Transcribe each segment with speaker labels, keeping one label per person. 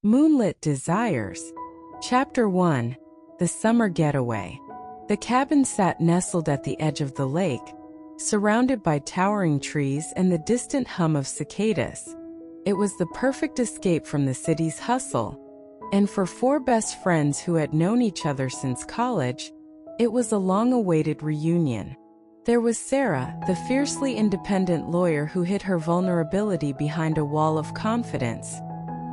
Speaker 1: Moonlit Desires. Chapter 1. The Summer Getaway. The cabin sat nestled at the edge of the lake, surrounded by towering trees and the distant hum of cicadas. It was the perfect escape from the city's hustle, and for four best friends who had known each other since college, it was a long-awaited reunion. There was Sarah, the fiercely independent lawyer who hid her vulnerability behind a wall of confidence.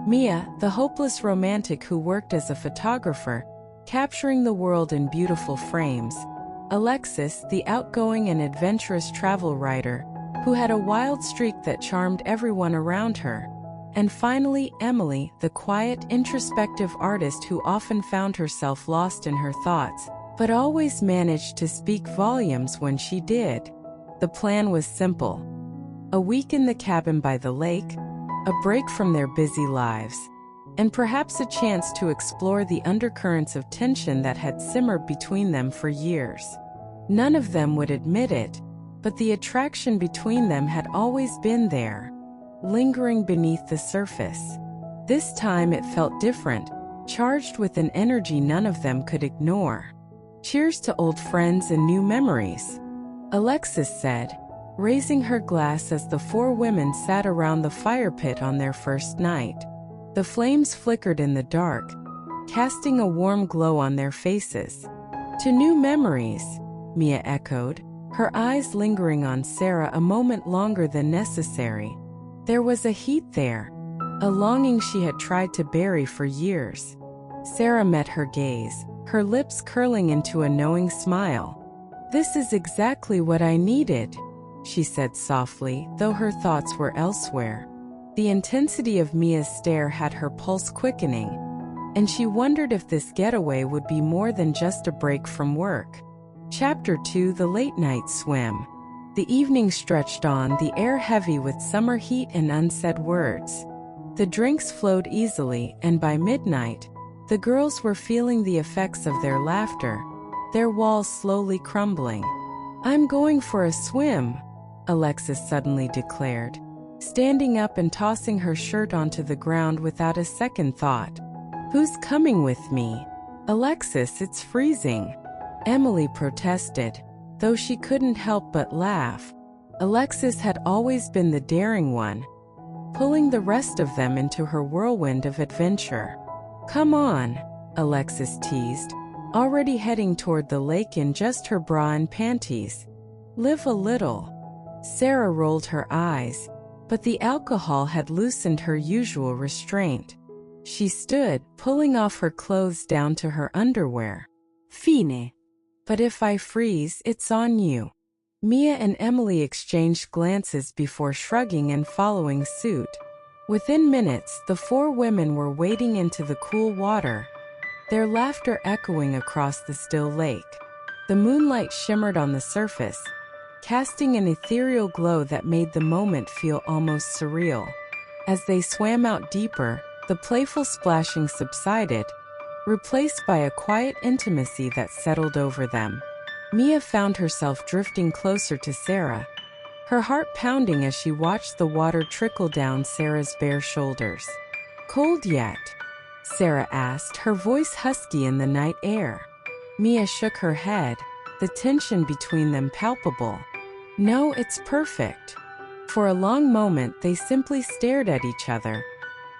Speaker 1: Mia, the hopeless romantic who worked as a photographer, capturing the world in beautiful frames. Alexis, the outgoing and adventurous travel writer, who had a wild streak that charmed everyone around her. And finally, Emily, the quiet, introspective artist who often found herself lost in her thoughts, but always managed to speak volumes when she did. The plan was simple. A week in the cabin by the lake, a break from their busy lives, and perhaps a chance to explore the undercurrents of tension that had simmered between them for years. None of them would admit it, but the attraction between them had always been there, lingering beneath the surface. This time it felt different, charged with an energy none of them could ignore. "Cheers to old friends and new memories," Alexis said, raising her glass as the four women sat around the fire pit on their first night. The flames flickered in the dark, casting a warm glow on their faces. "To new memories," Mia echoed, her eyes lingering on Sarah a moment longer than necessary. There was a heat there, a longing she had tried to bury for years. Sarah met her gaze, her lips curling into a knowing smile. "This is exactly what I needed," she said softly, though her thoughts were elsewhere. The intensity of Mia's stare had her pulse quickening, and she wondered if this getaway would be more than just a break from work. Chapter 2. The Late Night Swim. The evening stretched on, the air heavy with summer heat and unsaid words. The drinks flowed easily, and by midnight, the girls were feeling the effects of their laughter, their walls slowly crumbling. "I'm going for a swim," Alexis suddenly declared, standing up and tossing her shirt onto the ground without a second thought. "Who's coming with me?" "Alexis, it's freezing," Emily protested, though she couldn't help but laugh. Alexis had always been the daring one, pulling the rest of them into her whirlwind of adventure. "Come on," Alexis teased, already heading toward the lake in just her bra and panties. "Live a little." Sarah rolled her eyes, but the alcohol had loosened her usual restraint. She stood, pulling off her clothes down to her underwear. "Fine. But if I freeze, it's on you." Mia and Emily exchanged glances before shrugging and following suit. Within minutes, the four women were wading into the cool water, their laughter echoing across the still lake. The moonlight shimmered on the surface, casting an ethereal glow that made the moment feel almost surreal. As they swam out deeper, the playful splashing subsided, replaced by a quiet intimacy that settled over them. Mia found herself drifting closer to Sarah, her heart pounding as she watched the water trickle down Sarah's bare shoulders. "Cold yet?" Sarah asked, her voice husky in the night air. Mia shook her head, the tension between them palpable. "No, it's perfect." For a long moment they simply stared at each other,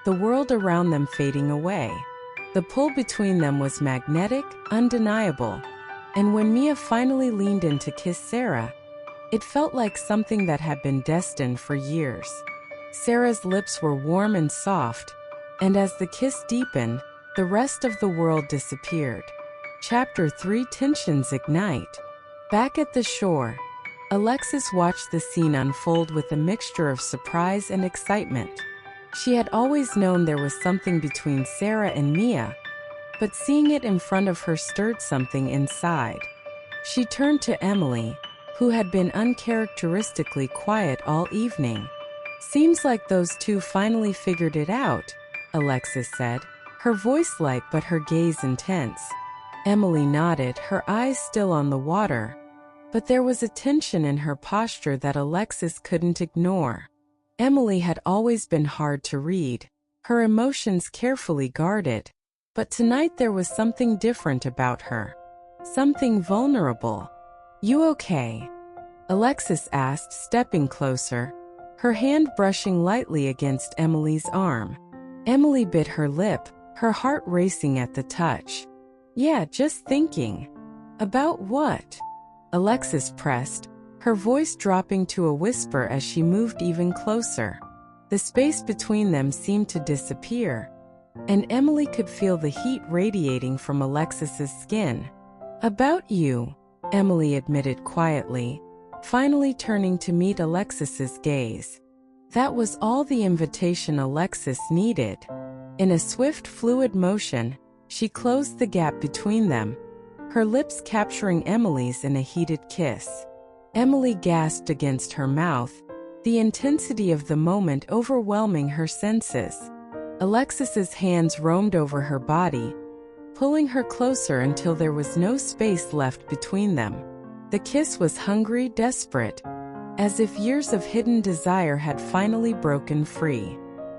Speaker 1: the world around them fading away. The pull between them was magnetic, undeniable, and when Mia finally leaned in to kiss Sarah, it felt like something that had been destined for years. Sarah's lips were warm and soft, and as the kiss deepened, the rest of the world disappeared. Chapter 3. Tensions Ignite. Back at the shore, Alexis watched the scene unfold with a mixture of surprise and excitement. She had always known there was something between Sarah and Mia, but seeing it in front of her stirred something inside. She turned to Emily, who had been uncharacteristically quiet all evening. "Seems like those two finally figured it out," Alexis said, her voice light but her gaze intense. Emily nodded, her eyes still on the water, but there was a tension in her posture that Alexis couldn't ignore. Emily had always been hard to read, her emotions carefully guarded. But tonight there was something different about her. Something vulnerable. "You okay?" Alexis asked, stepping closer, her hand brushing lightly against Emily's arm. Emily bit her lip, her heart racing at the touch. "Yeah, just thinking." "About what?" Alexis pressed, her voice dropping to a whisper as she moved even closer. The space between them seemed to disappear, and Emily could feel the heat radiating from Alexis's skin. "About you," Emily admitted quietly, finally turning to meet Alexis's gaze. That was all the invitation Alexis needed. In a swift, fluid motion, she closed the gap between them, her lips capturing Emily's in a heated kiss. Emily gasped against her mouth, the intensity of the moment overwhelming her senses. Alexis's hands roamed over her body, pulling her closer until there was no space left between them. The kiss was hungry, desperate, as if years of hidden desire had finally broken free.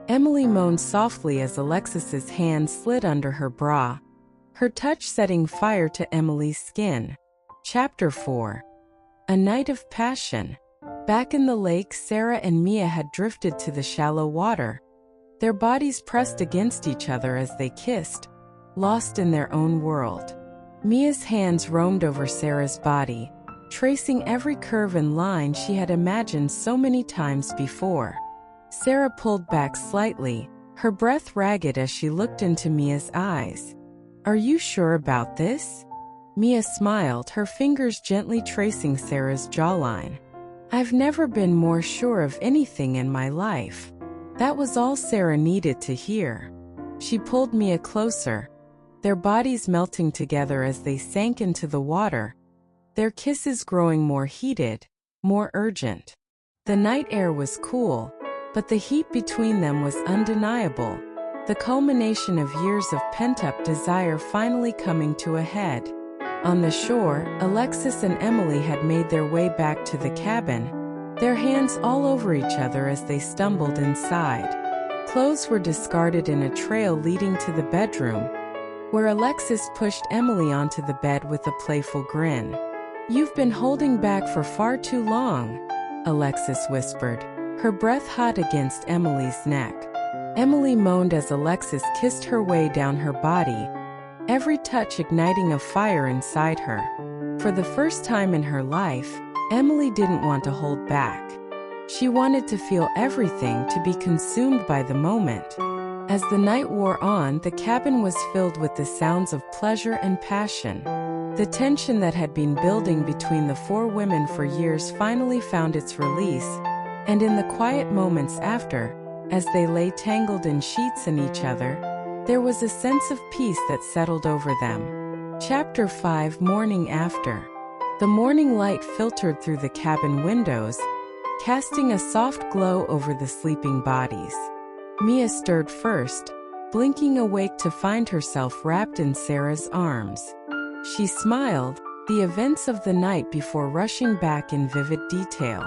Speaker 1: Emily moaned softly as Alexis's hand slid under her bra, her touch setting fire to Emily's skin. Chapter 4. A Night of Passion. Back in the lake, Sarah and Mia had drifted to the shallow water, their bodies pressed against each other as they kissed, lost in their own world. Mia's hands roamed over Sarah's body, tracing every curve and line she had imagined so many times before. Sarah pulled back slightly, her breath ragged as she looked into Mia's eyes. "Are you sure about this?" Mia smiled, her fingers gently tracing Sarah's jawline. "I've never been more sure of anything in my life." That was all Sarah needed to hear. She pulled Mia closer, their bodies melting together as they sank into the water, their kisses growing more heated, more urgent. The night air was cool, but the heat between them was undeniable, the culmination of years of pent-up desire finally coming to a head. On the shore, Alexis and Emily had made their way back to the cabin, their hands all over each other as they stumbled inside. Clothes were discarded in a trail leading to the bedroom, where Alexis pushed Emily onto the bed with a playful grin. "You've been holding back for far too long," Alexis whispered, her breath hot against Emily's neck. Emily moaned as Alexis kissed her way down her body, every touch igniting a fire inside her. For the first time in her life, Emily didn't want to hold back. She wanted to feel everything, to be consumed by the moment. As the night wore on, the cabin was filled with the sounds of pleasure and passion. The tension that had been building between the four women for years finally found its release, and in the quiet moments after, as they lay tangled in sheets and each other, there was a sense of peace that settled over them. Chapter 5. Morning After. The morning light filtered through the cabin windows, casting a soft glow over the sleeping bodies. Mia stirred first, blinking awake to find herself wrapped in Sarah's arms. She smiled, the events of the night before rushing back in vivid detail.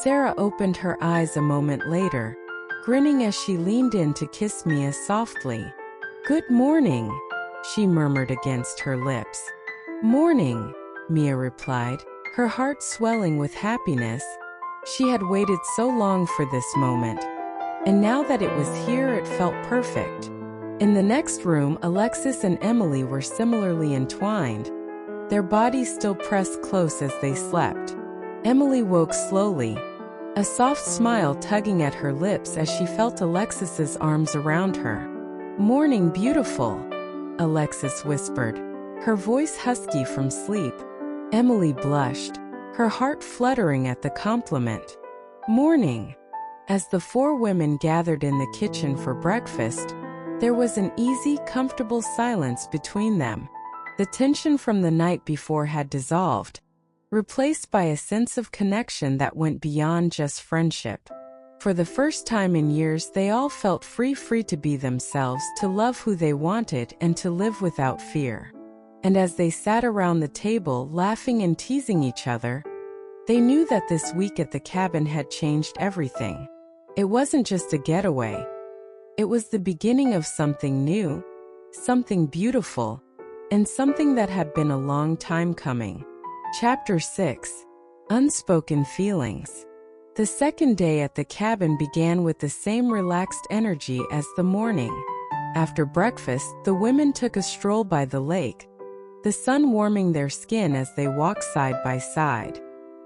Speaker 1: Sarah opened her eyes a moment later, grinning as she leaned in to kiss Mia softly. "Good morning," she murmured against her lips. "Morning," Mia replied, her heart swelling with happiness. She had waited so long for this moment, and now that it was here, it felt perfect. In the next room, Alexis and Emily were similarly entwined, their bodies still pressed close as they slept. Emily woke slowly, a soft smile tugging at her lips as she felt Alexis's arms around her. "Morning, beautiful," Alexis whispered, her voice husky from sleep. Emily blushed, her heart fluttering at the compliment. "Morning." As the four women gathered in the kitchen for breakfast, there was an easy, comfortable silence between them. The tension from the night before had dissolved, replaced by a sense of connection that went beyond just friendship. For the first time in years, they all felt free to be themselves, to love who they wanted, and to live without fear. And as they sat around the table, laughing and teasing each other, they knew that this week at the cabin had changed everything. It wasn't just a getaway. It was the beginning of something new, something beautiful, and something that had been a long time coming. Chapter 6. Unspoken Feelings. The second day at the cabin began with the same relaxed energy as the morning. After breakfast, the women took a stroll by the lake, the sun warming their skin as they walked side by side.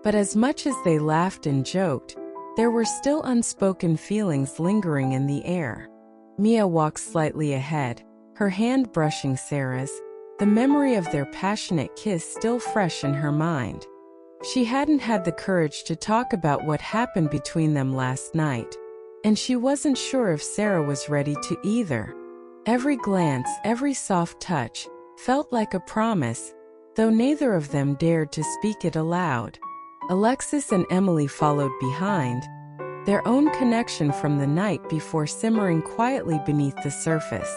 Speaker 1: But as much as they laughed and joked, there were still unspoken feelings lingering in the air. Mia walked slightly ahead, her hand brushing Sarah's, the memory of their passionate kiss still fresh in her mind. She hadn't had the courage to talk about what happened between them last night, and she wasn't sure if Sarah was ready to either. Every glance, every soft touch, felt like a promise, though neither of them dared to speak it aloud. Alexis and Emily followed behind, their own connection from the night before simmering quietly beneath the surface.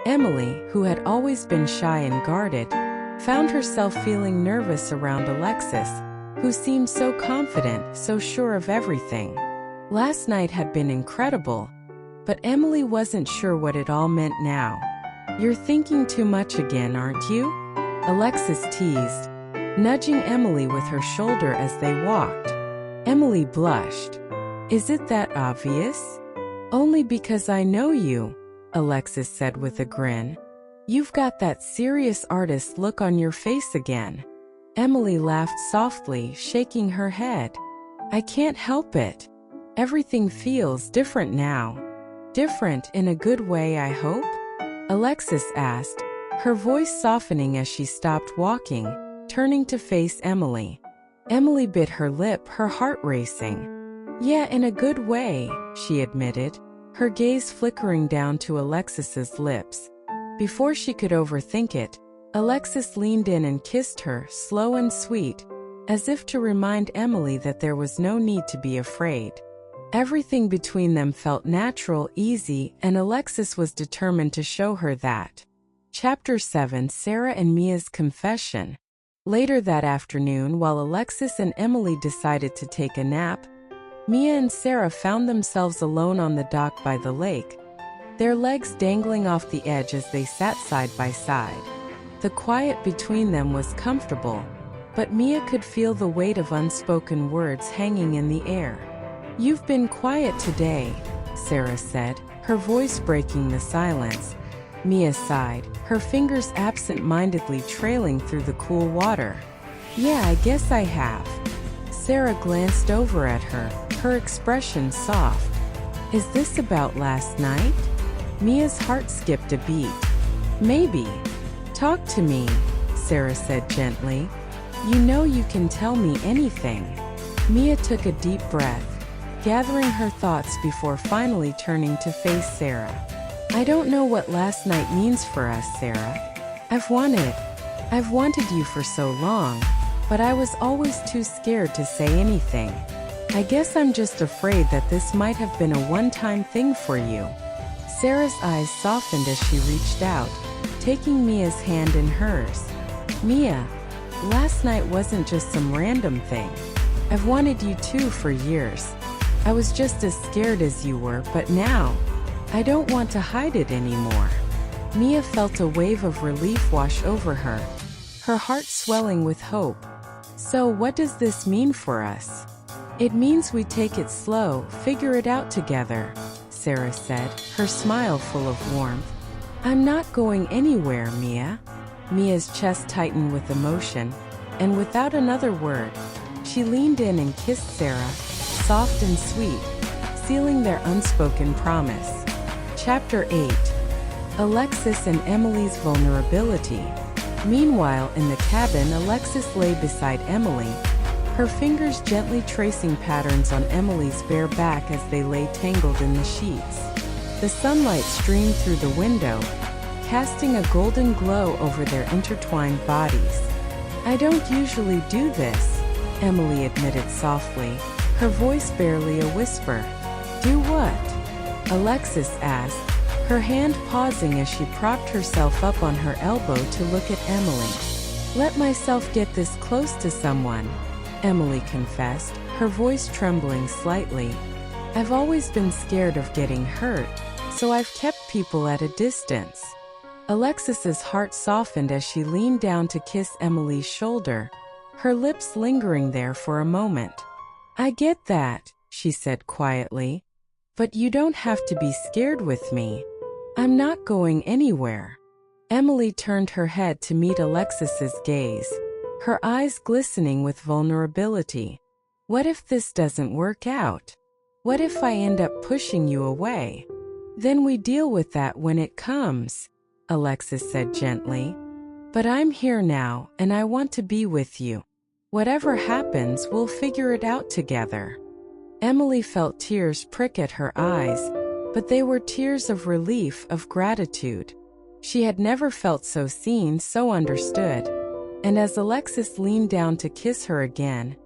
Speaker 1: Emily, who had always been shy and guarded, found herself feeling nervous around Alexis, who seemed so confident, so sure of everything. Last night had been incredible, but Emily wasn't sure what it all meant now. "You're thinking too much again, aren't you?" Alexis teased, nudging Emily with her shoulder as they walked. Emily blushed. "Is it that obvious?" "Only because I know you," Alexis said with a grin. "You've got that serious artist look on your face again." Emily laughed softly, shaking her head. "I can't help it. Everything feels different now." "Different in a good way, I hope?" Alexis asked, her voice softening as she stopped walking, turning to face Emily. Emily bit her lip, her heart racing. "Yeah, in a good way," she admitted, her gaze flickering down to Alexis's lips. Before she could overthink it, Alexis leaned in and kissed her, slow and sweet, as if to remind Emily that there was no need to be afraid. Everything between them felt natural, easy, and Alexis was determined to show her that. Chapter 7. Sarah and Mia's Confession. Later that afternoon, while Alexis and Emily decided to take a nap, Mia and Sarah found themselves alone on the dock by the lake, their legs dangling off the edge as they sat side by side. The quiet between them was comfortable, but Mia could feel the weight of unspoken words hanging in the air. "You've been quiet today," Sarah said, her voice breaking the silence. Mia sighed, her fingers absent-mindedly trailing through the cool water. "Yeah, I guess I have." Sarah glanced over at her, her expression soft. "Is this about last night?" Mia's heart skipped a beat. "Maybe." "Talk to me," Sarah said gently. "You know you can tell me anything." Mia took a deep breath, gathering her thoughts before finally turning to face Sarah. "I don't know what last night means for us, Sarah. I've wanted you for so long, but I was always too scared to say anything. I guess I'm just afraid that this might have been a one-time thing for you." Sarah's eyes softened as she reached out, taking Mia's hand in hers. "Mia, last night wasn't just some random thing. I've wanted you too for years. I was just as scared as you were, but now, I don't want to hide it anymore." Mia felt a wave of relief wash over her, her heart swelling with hope. "So what does this mean for us?" "It means we take it slow, figure it out together," Sarah said, her smile full of warmth. "I'm not going anywhere, Mia." Mia's chest tightened with emotion, and without another word, she leaned in and kissed Sarah, soft and sweet, sealing their unspoken promise. Chapter 8. Alexis and Emily's Vulnerability. Meanwhile, in the cabin, Alexis lay beside Emily, her fingers gently tracing patterns on Emily's bare back as they lay tangled in the sheets. The sunlight streamed through the window, casting a golden glow over their intertwined bodies. "I don't usually do this," Emily admitted softly, her voice barely a whisper. "Do what?" Alexis asked, her hand pausing as she propped herself up on her elbow to look at Emily. "Let myself get this close to someone," Emily confessed, her voice trembling slightly. "I've always been scared of getting hurt, so I've kept people at a distance. Alexis's heart softened as she leaned down to kiss Emily's shoulder, her lips lingering there for a moment. I get that, she said quietly, but you don't have to be scared with me. I'm not going anywhere. Emily turned her head to meet Alexis's gaze, her eyes glistening with vulnerability. What if this doesn't work out? What if I end up pushing you away? Then we deal with that when it comes, Alexis said gently. But I'm here now, and I want to be with you. Whatever happens, we'll figure it out together. Emily felt tears prick at her eyes, but they were tears of relief, of gratitude. She had never felt so seen, so understood. And as Alexis leaned down to kiss her again,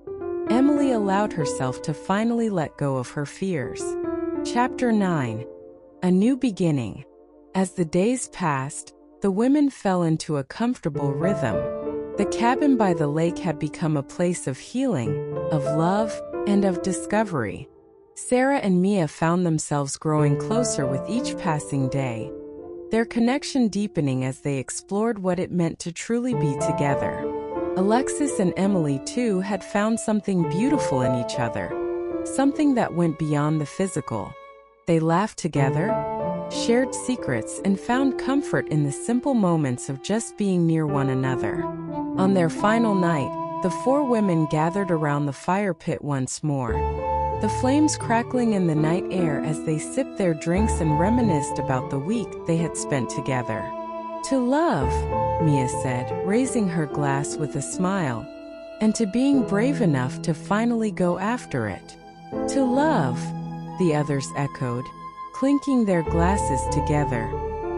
Speaker 1: Emily allowed herself to finally let go of her fears. Chapter 9. A New Beginning. As the days passed, the women fell into a comfortable rhythm. The cabin by the lake had become a place of healing, of love, and of discovery. Sarah and Mia found themselves growing closer with each passing day, their connection deepening as they explored what it meant to truly be together. Alexis and Emily, too, had found something beautiful in each other, something that went beyond the physical. They laughed together, shared secrets, and found comfort in the simple moments of just being near one another. On their final night, the four women gathered around the fire pit once more, the flames crackling in the night air as they sipped their drinks and reminisced about the week they had spent together. To love, Mia said, raising her glass with a smile, and to being brave enough to finally go after it. To love, the others echoed, clinking their glasses together.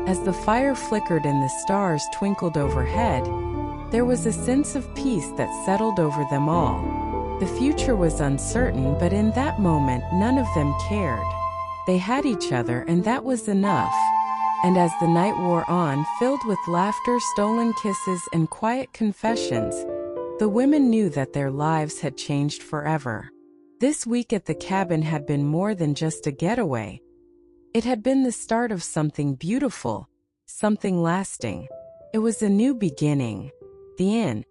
Speaker 1: As the fire flickered and the stars twinkled overhead, there was a sense of peace that settled over them all. The future was uncertain, but in that moment none of them cared. They had each other, and that was enough. And as the night wore on, filled with laughter, stolen kisses, and quiet confessions, the women knew that their lives had changed forever. This week at the cabin had been more than just a getaway. It had been the start of something beautiful, something lasting. It was a new beginning. The inn,